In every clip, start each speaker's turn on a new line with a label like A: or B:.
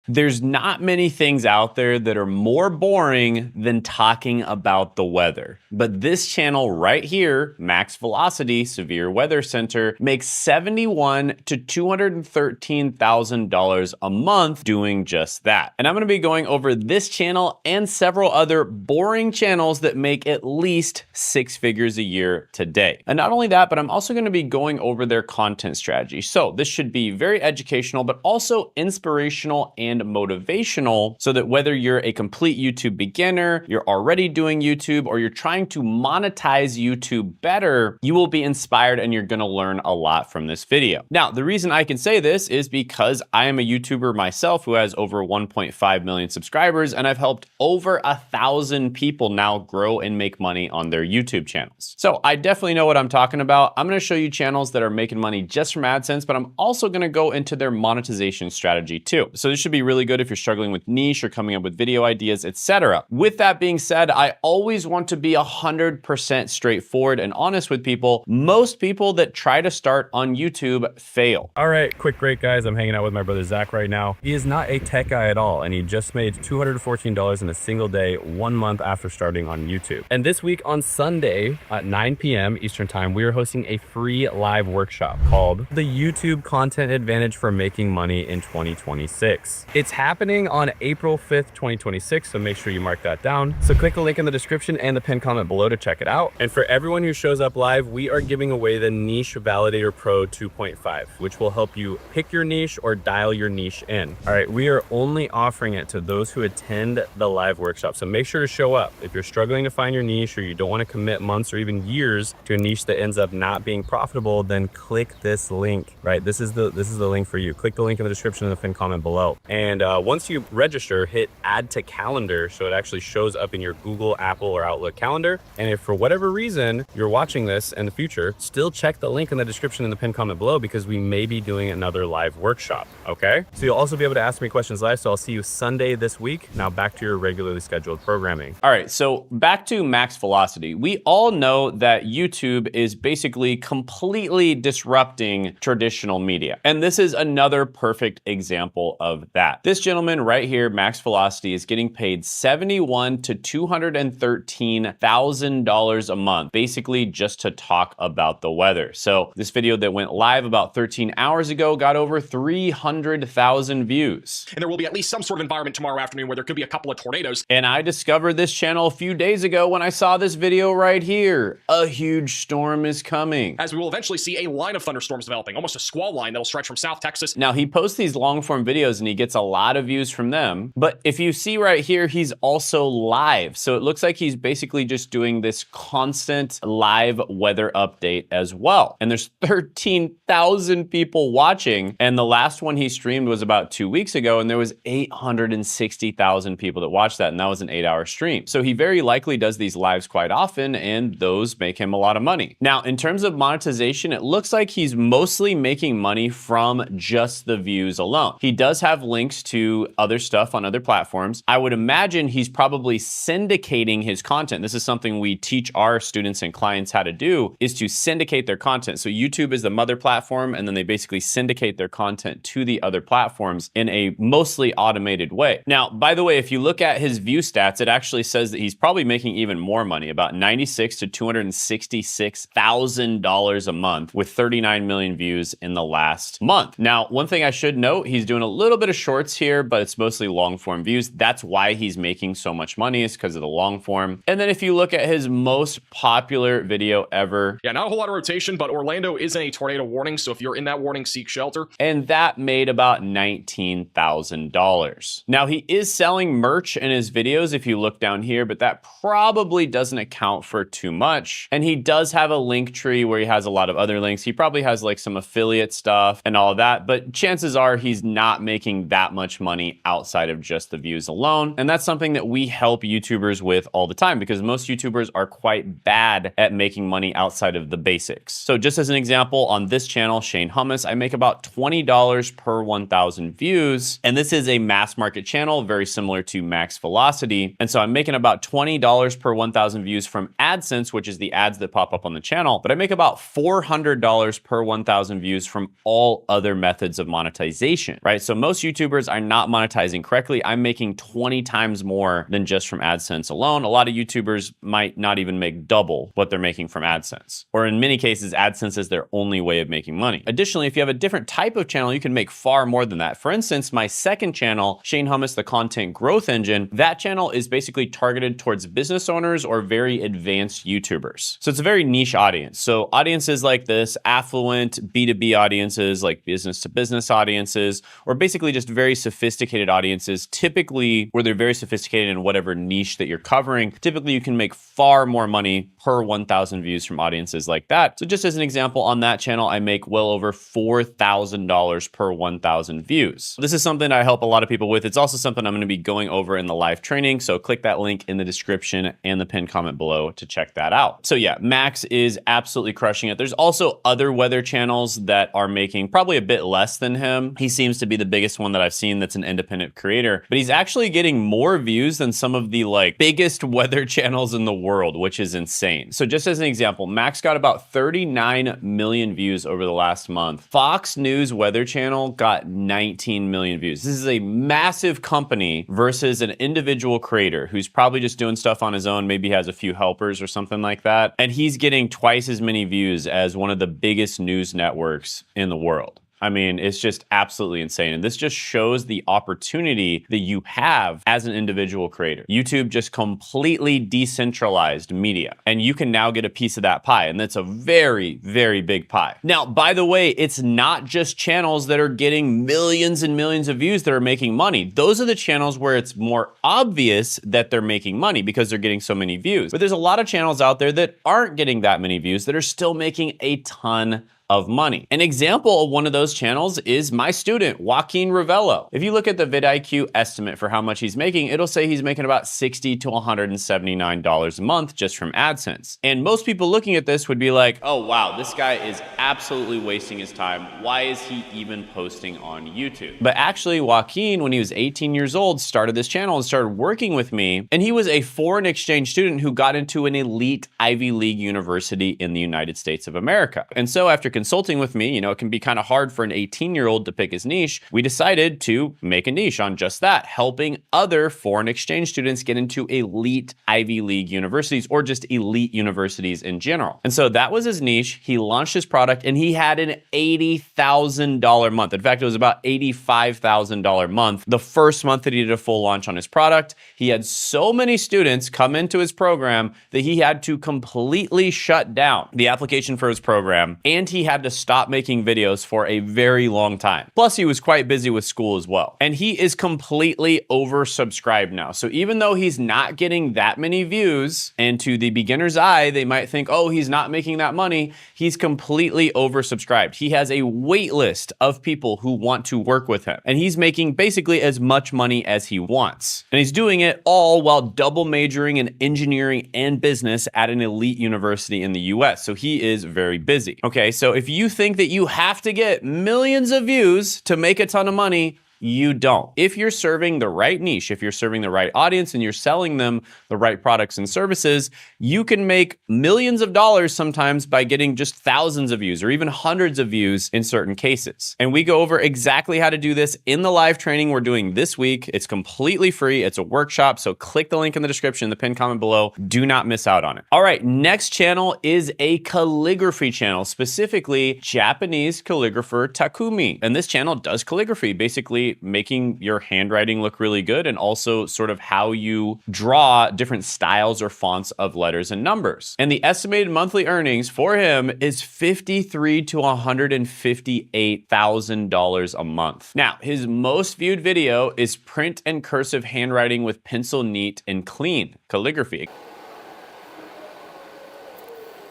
A: There's not many things out there that are more boring than talking about the weather. But this channel right here, Max Velocity Severe Weather Center, makes $71,000 to $213,000 a month doing just that. And I'm gonna be going over this channel and several other boring channels that make at least 6 figures a year today. And not only that, but I'm also gonna be going over their content strategy. So this should be very educational, but also inspirational and motivational, so that whether you're a complete YouTube beginner, you're already doing YouTube, or you're trying to monetize YouTube better, you will be inspired and you're gonna learn a lot from this video. Now, the reason I can say this is because I am a YouTuber myself who has over 1.5 million subscribers, and I've helped over 1,000 people now grow and make money on their YouTube channels. So I definitely know what I'm talking about. I'm gonna show you channels that are making money just from AdSense, but I'm also gonna go into their monetization strategy too. So this should be really good if you're struggling with niche or coming up with video ideas, etc. With that being said, I always want to be 100% straightforward and honest with people. Most people that try to start on YouTube fail.
B: All right, quick break, guys. I'm hanging out with my brother Zach right now. He is not a tech guy at all, and he just made $214 in a single day, 1 month after starting on YouTube. And this week on Sunday at 9 p.m. Eastern Time, we are hosting a free live workshop called The YouTube Content Advantage for Making Money in 2026. It's happening on April 5th, 2026, so make sure you mark that down. So click the link in the description and the pinned comment below to check it out. And for everyone who shows up live, we are giving away the Niche Validator Pro 2.5, which will help you pick your niche or dial your niche in. All right, we are only offering it to those who attend the live workshop, so make sure to show up. If you're struggling to find your niche, or you don't want to commit months or even years to a niche that ends up not being profitable, then click this link, right? This is the link for you. Click the link in the description and the pinned comment below. And once you register, hit add to calendar so it actually shows up in your Google, Apple, or Outlook calendar. And if for whatever reason you're watching this in the future, still check the link in the description and the pinned comment below, because we may be doing another live workshop, okay? So you'll also be able to ask me questions live, so I'll see you Sunday this week. Now back to your regularly scheduled programming.
A: All right, so back to Max Velocity. We all know that YouTube is basically completely disrupting traditional media. And this is another perfect example of that. This gentleman right here, Max Velocity, is getting paid $71,000 to $213,000 a month, basically just to talk about the weather. So this video that went live about 13 hours ago got over 300,000 views.
C: And there will be at least some sort of environment tomorrow afternoon where there could be a couple of tornadoes.
A: And I discovered this channel a few days ago when I saw this video right here. A huge storm is coming.
C: As we will eventually see a line of thunderstorms developing, almost a squall line that'll stretch from South Texas.
A: Now he posts these long form videos and he gets a lot of views from them. But if you see right here, he's also live. So it looks like he's basically just doing this constant live weather update as well. And there's 13,000 people watching. And the last one he streamed was about 2 weeks ago, and there was 860,000 people that watched that, and that was an 8-hour stream. So he very likely does these lives quite often, and those make him a lot of money. Now, in terms of monetization, it looks like he's mostly making money from just the views alone. He does have links to other stuff on other platforms. I would imagine he's probably syndicating his content. This is something we teach our students and clients how to do, is to syndicate their content. So YouTube is the mother platform, and then they basically syndicate their content to the other platforms in a mostly automated way. Now, by the way, if you look at his view stats, it actually says that he's probably making even more money, about $96,000 to $266,000 a month, with 39 million views in the last month. Now, one thing I should note, he's doing a little bit of shorts here, but it's mostly long form views. That's why he's making so much money, is because of the long form. And then if you look at his most popular video ever.
C: Yeah, not a whole lot of rotation, but Orlando is in a tornado warning, so if you're in that warning, seek shelter.
A: And that made about $19,000. Now, he is selling merch in his videos if you look down here, but that probably doesn't account for too much. And he does have a link tree where he has a lot of other links. He probably has like some affiliate stuff and all of that, but chances are he's not making that much money outside of just the views alone. And that's something that we help YouTubers with all the time, because most YouTubers are quite bad at making money outside of the basics. So just as an example, on this channel, Shane Hummus, I make about $20 per 1,000 views. And this is a mass market channel, very similar to Max Velocity. And so I'm making about $20 per 1,000 views from AdSense, which is the ads that pop up on the channel. But I make about $400 per 1,000 views from all other methods of monetization, right? So most YouTubers YouTubers are not monetizing correctly. I'm making 20 times more than just from AdSense alone. A lot of YouTubers might not even make double what they're making from AdSense. Or in many cases, AdSense is their only way of making money. Additionally, if you have a different type of channel, you can make far more than that. For instance, my second channel, Shane Hummus, the Content Growth Engine, that channel is basically targeted towards business owners or very advanced YouTubers. So it's a very niche audience. So audiences like this, affluent B2B audiences, like business to business audiences, or basically just very sophisticated audiences, typically where they're very sophisticated in whatever niche that you're covering, typically you can make far more money per 1,000 views from audiences like that. So just as an example, on that channel, I make well over $4,000 per 1,000 views. This is something I help a lot of people with. It's also something I'm going to be going over in the live training. So click that link in the description and the pinned comment below to check that out. So yeah, Max is absolutely crushing it. There's also other weather channels that are making probably a bit less than him. He seems to be the biggest one that I've seen that's an independent creator, but he's actually getting more views than some of the biggest weather channels in the world, which is insane. So just as an example, Max got about 39 million views over the last month. Fox News Weather Channel got 19 million views. This is a massive company versus an individual creator who's probably just doing stuff on his own, maybe has a few helpers or something like that. And he's getting twice as many views as one of the biggest news networks in the world. I mean, it's just absolutely insane. And this just shows the opportunity that you have as an individual creator. YouTube just completely decentralized media, and you can now get a piece of that pie. And that's a very, very big pie. Now, by the way, it's not just channels that are getting millions and millions of views that are making money. Those are the channels where it's more obvious that they're making money because they're getting so many views. But there's a lot of channels out there that aren't getting that many views that are still making a ton of money. An example of one of those channels is my student, Joaquin Ravello. If you look at the vidIQ estimate for how much he's making, it'll say he's making about $60 to $179 a month just from AdSense. And most people looking at this would be like, oh wow, this guy is absolutely wasting his time. Why is he even posting on YouTube? But actually, Joaquin, when he was 18 years old, started this channel and started working with me. And he was a foreign exchange student who got into an elite Ivy League university in the United States of America. And so after consulting with me, it can be kind of hard for an 18-year-old to pick his niche. We decided to make a niche on just that, helping other foreign exchange students get into elite Ivy League universities or just elite universities in general. And so that was his niche. He launched his product and he had an $80,000 month. In fact, it was about $85,000 month. The first month that he did a full launch on his product, he had so many students come into his program that he had to completely shut down the application for his program, and he had to stop making videos for a very long time. Plus, he was quite busy with school as well. And he is completely oversubscribed now. So even though he's not getting that many views, and to the beginner's eye, they might think, oh, he's not making that money, he's completely oversubscribed. He has a wait list of people who want to work with him. And he's making basically as much money as he wants. And he's doing it all while double majoring in engineering and business at an elite university in the US. So he is very busy. Okay, so if you think that you have to get millions of views to make a ton of money, you don't. If you're serving the right niche, if you're serving the right audience and you're selling them the right products and services, you can make millions of dollars sometimes by getting just thousands of views or even hundreds of views in certain cases. And we go over exactly how to do this in the live training we're doing this week. It's completely free. It's a workshop. So click the link in the description, the pinned comment below. Do not miss out on it. All right, next channel is a calligraphy channel, specifically Japanese calligrapher Takumi. And this channel does calligraphy, basically making your handwriting look really good, and also sort of how you draw different styles or fonts of letters and numbers. And the estimated monthly earnings for him is $53,000 to $158,000 a month. Now, his most viewed video is print and cursive handwriting with pencil neat and clean calligraphy.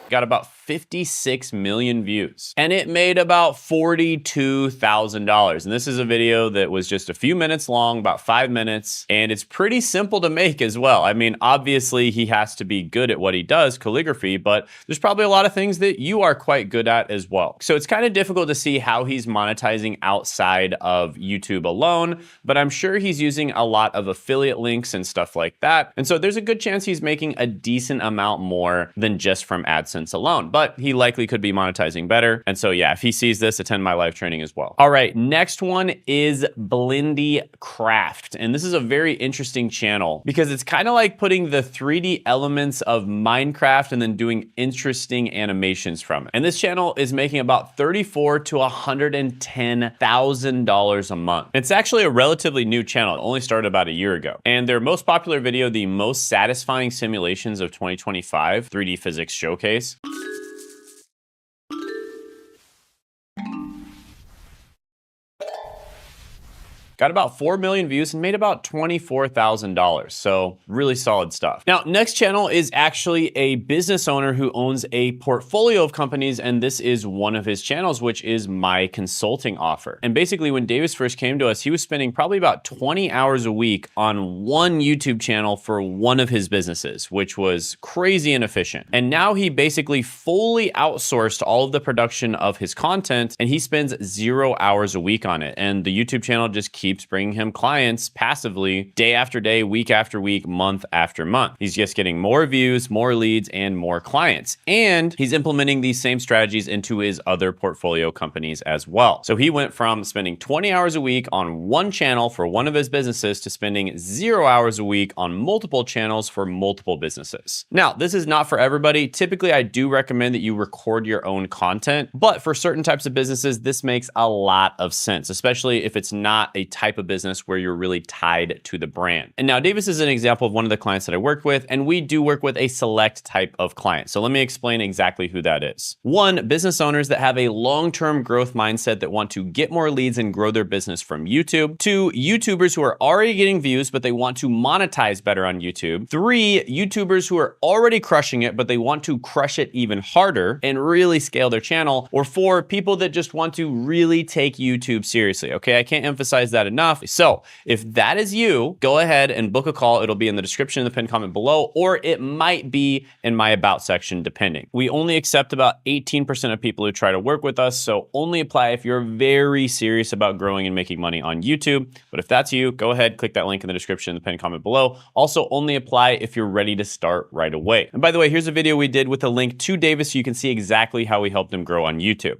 A: Got about 56 million views, and it made about $42,000. And this is a video that was just a few minutes long, about 5 minutes, and it's pretty simple to make as well. I mean, obviously he has to be good at what he does, calligraphy, but there's probably a lot of things that you are quite good at as well. So it's kind of difficult to see how he's monetizing outside of YouTube alone, but I'm sure he's using a lot of affiliate links and stuff like that. And so there's a good chance he's making a decent amount more than just from AdSense alone. but he likely could be monetizing better. And so yeah, if he sees this, attend my live training as well. All right, next one is Blindy Craft. And this is a very interesting channel because it's kind of like putting the 3D elements of Minecraft and then doing interesting animations from it. And this channel is making about $34,000 to $110,000 a month. It's actually a relatively new channel. It only started about a year ago. And their most popular video, the most satisfying simulations of 2025 3D physics showcase. Got about 4 million views and made about $24,000. So really solid stuff. Now, next channel is actually a business owner who owns a portfolio of companies. And this is one of his channels, which is My Consulting Offer. And basically when Davis first came to us, he was spending probably about 20 hours a week on one YouTube channel for one of his businesses, which was crazy inefficient. And now he basically fully outsourced all of the production of his content and he spends 0 hours a week on it. And the YouTube channel just keeps bringing him clients passively day after day, week after week, month after month. He's just getting more views, more leads, and more clients. And he's implementing these same strategies into his other portfolio companies as well. So he went from spending 20 hours a week on one channel for one of his businesses to spending 0 hours a week on multiple channels for multiple businesses. Now, this is not for everybody. Typically, I do recommend that you record your own content, but for certain types of businesses, this makes a lot of sense, especially if it's not a type of business where you're really tied to the brand. And now Davis is an example of one of the clients that I work with, and we do work with a select type of client. So let me explain exactly who that is. One, business owners that have a long-term growth mindset that want to get more leads and grow their business from YouTube. Two, YouTubers who are already getting views, but they want to monetize better on YouTube. Three, YouTubers who are already crushing it, but they want to crush it even harder and really scale their channel. Or four, people that just want to really take YouTube seriously. Okay, I can't emphasize that enough. So if that is you, go ahead and book a call. It'll be in the description in the pinned comment below, or it might be in my about section, depending. We only accept about 18% of people who try to work with us. So only apply if you're very serious about growing and making money on YouTube. But if that's you, go ahead, click that link in the description in the pinned comment below. Also only apply if you're ready to start right away. And by the way, here's a video we did with a link to Davis so you can see exactly how we helped him grow on YouTube.